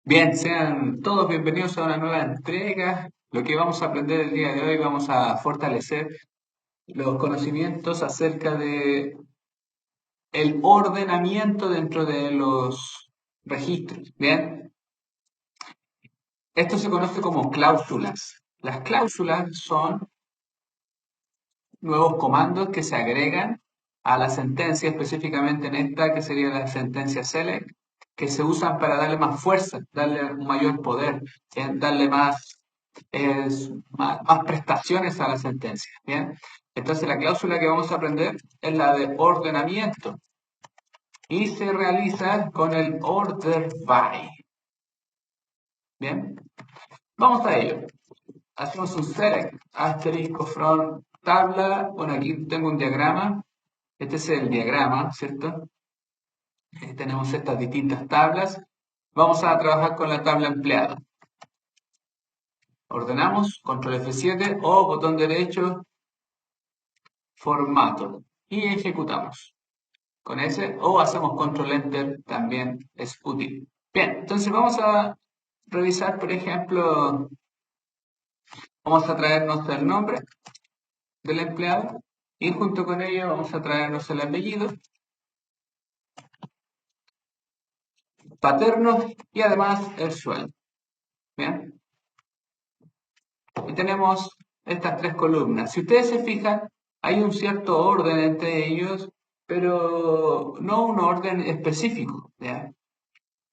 Bien, sean todos bienvenidos a una nueva entrega. Lo que vamos a aprender el día de hoy, vamos a fortalecer los conocimientos acerca de el ordenamiento dentro de los registros. Bien, esto se conoce como cláusulas. Las cláusulas son nuevos comandos que se agregan a la sentencia, específicamente en esta que sería la sentencia select, que se usan para darle más fuerza, darle un mayor poder, darle más prestaciones a la sentencia. ¿Bien? Entonces la cláusula que vamos a aprender es la de ordenamiento y se realiza con el order by. Bien, vamos a ello. Hacemos un select asterisco from tabla. Bueno, aquí tengo un diagrama. Este es el diagrama, ¿cierto? Tenemos estas distintas tablas. Vamos a trabajar con la tabla empleado. Ordenamos, control F7 o botón derecho, formato. Y ejecutamos. Con ese o hacemos control enter, también es útil. Bien, entonces vamos a revisar, por ejemplo, vamos a traernos el nombre del empleado y junto con ello vamos a traernos el apellido paterno y además el sueldo. Bien, y tenemos estas tres columnas. Si ustedes se fijan, hay un cierto orden entre ellos, pero no un orden específico, ¿ya?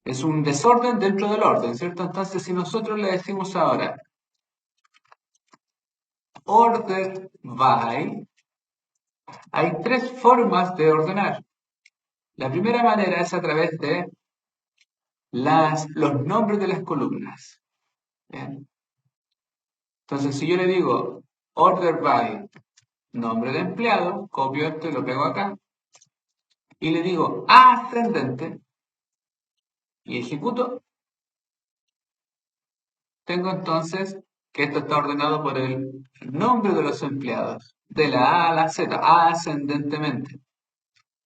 Es un desorden dentro del orden, ¿cierto? Entonces, si nosotros le decimos ahora order by, hay tres formas de ordenar. La primera manera es a través de los nombres de las columnas. ¿Bien? Entonces, si yo le digo order by nombre de empleado, copio esto y lo pego acá, y le digo ascendente y ejecuto, tengo entonces que esto está ordenado por el nombre de los empleados, de la A a la Z, ascendentemente.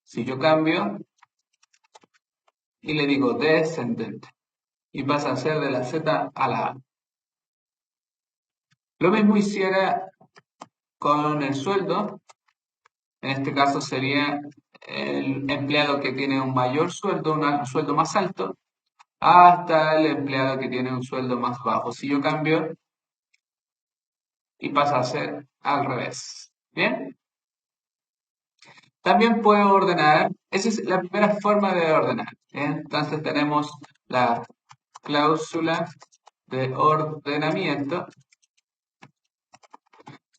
Si yo cambio y le digo descendente, y pasa a ser de la Z a la A. Lo mismo hiciera con el sueldo, en este caso sería el empleado que tiene un mayor sueldo, un sueldo más alto, hasta el empleado que tiene un sueldo más bajo. Si yo cambio y pasa a ser al revés. ¿Bien? También puedo ordenar, esa es la primera forma de ordenar. ¿Bien? Entonces tenemos la cláusula de ordenamiento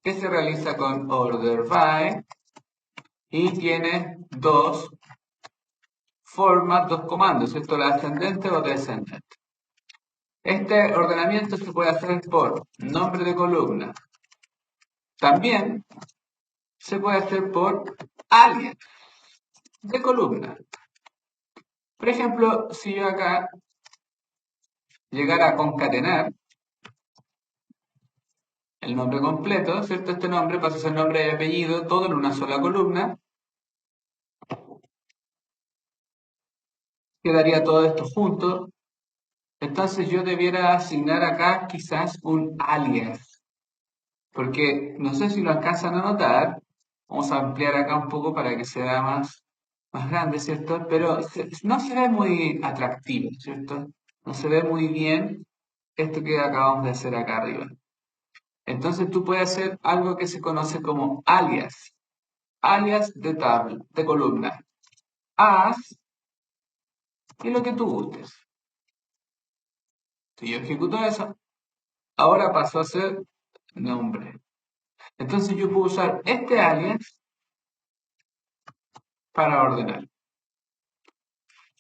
que se realiza con order by y tiene dos formas, dos comandos, ¿cierto? La ascendente o descendente. Este ordenamiento se puede hacer por nombre de columna. También se puede hacer por alias de columna. Por ejemplo, si yo acá llegara a concatenar el nombre completo, ¿cierto? Este nombre pasa a ser nombre y apellido, todo en una sola columna. Quedaría todo esto junto. Entonces yo debiera asignar acá quizás un alias. Porque no sé si lo alcanzan a notar. Vamos a ampliar acá un poco para que se vea más grande, ¿cierto? Pero no se ve muy atractivo, ¿cierto? No se ve muy bien esto que acabamos de hacer acá arriba. Entonces tú puedes hacer algo que se conoce como alias. Alias de tabla, de columna. Haz y lo que tú gustes. Si yo ejecuto eso, ahora pasó a ser nombre. Entonces yo puedo usar este alias para ordenar.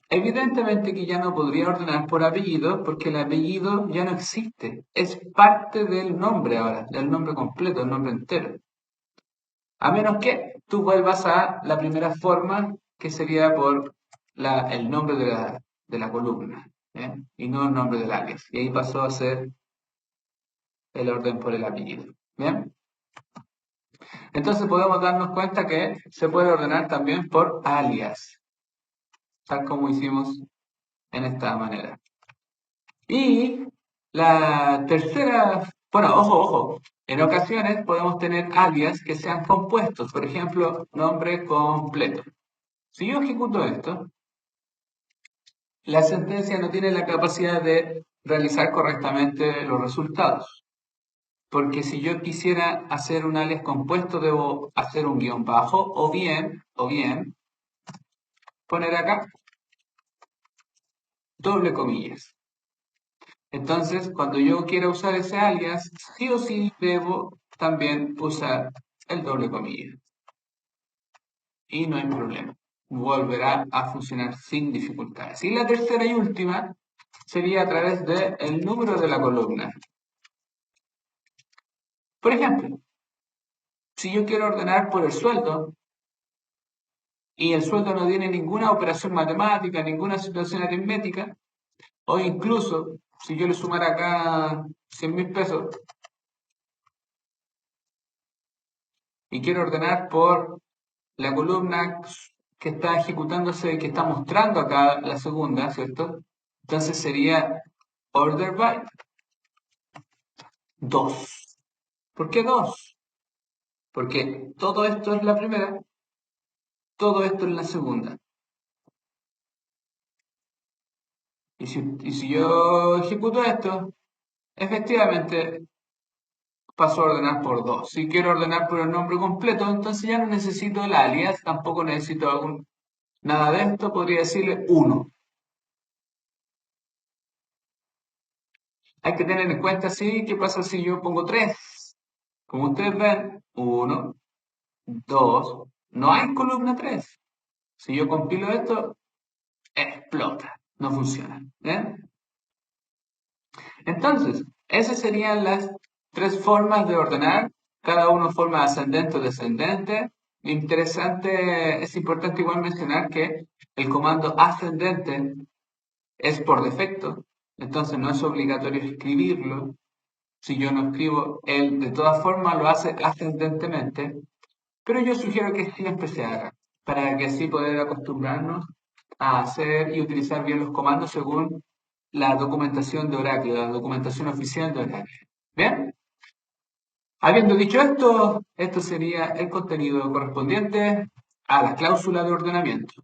Evidentemente que ya no podría ordenar por apellido porque el apellido ya no existe. Es parte del nombre ahora, del nombre completo, del nombre entero. A menos que tú vuelvas a la primera forma, que sería por el nombre de la columna, ¿eh? Y no el nombre del alias. Y ahí pasó a ser el orden por el apellido. ¿Bien? Entonces podemos darnos cuenta que se puede ordenar también por alias, tal como hicimos en esta manera. Y la tercera, bueno, ojo, en ocasiones podemos tener alias que sean compuestos, por ejemplo, nombre completo. Si yo ejecuto esto, la sentencia no tiene la capacidad de realizar correctamente los resultados. Porque si yo quisiera hacer un alias compuesto, debo hacer un guión bajo o bien, poner acá doble comillas. Entonces, cuando yo quiera usar ese alias, sí o sí debo también usar el doble comillas. Y no hay problema. Volverá a funcionar sin dificultades. Y la tercera y última sería a través del número de la columna. Por ejemplo, si yo quiero ordenar por el sueldo y el sueldo no tiene ninguna operación matemática, ninguna situación aritmética, o incluso si yo le sumara acá 100.000 pesos y quiero ordenar por la columna que está ejecutándose, que está mostrando acá la segunda, ¿cierto? Entonces sería order by 2. ¿Por qué 2? Porque todo esto es la primera, todo esto es la segunda. Y si yo ejecuto esto, efectivamente paso a ordenar por 2. Si quiero ordenar por el nombre completo, entonces ya no necesito el alias, tampoco necesito nada de esto, podría decirle 1. Hay que tener en cuenta, sí, qué pasa si yo pongo 3. Como ustedes ven, 1, 2, no hay columna 3. Si yo compilo esto, explota, no funciona. ¿Bien? Entonces, esas serían las tres formas de ordenar, cada uno forma ascendente o descendente. Interesante, es importante igual mencionar que el comando ascendente es por defecto, entonces no es obligatorio escribirlo. Si yo no escribo, él de todas formas lo hace ascendentemente, pero yo sugiero que siempre se haga, para que así poder acostumbrarnos a hacer y utilizar bien los comandos según la documentación de Oracle, la documentación oficial de Oracle. Bien, habiendo dicho esto, esto sería el contenido correspondiente a la cláusula de ordenamiento.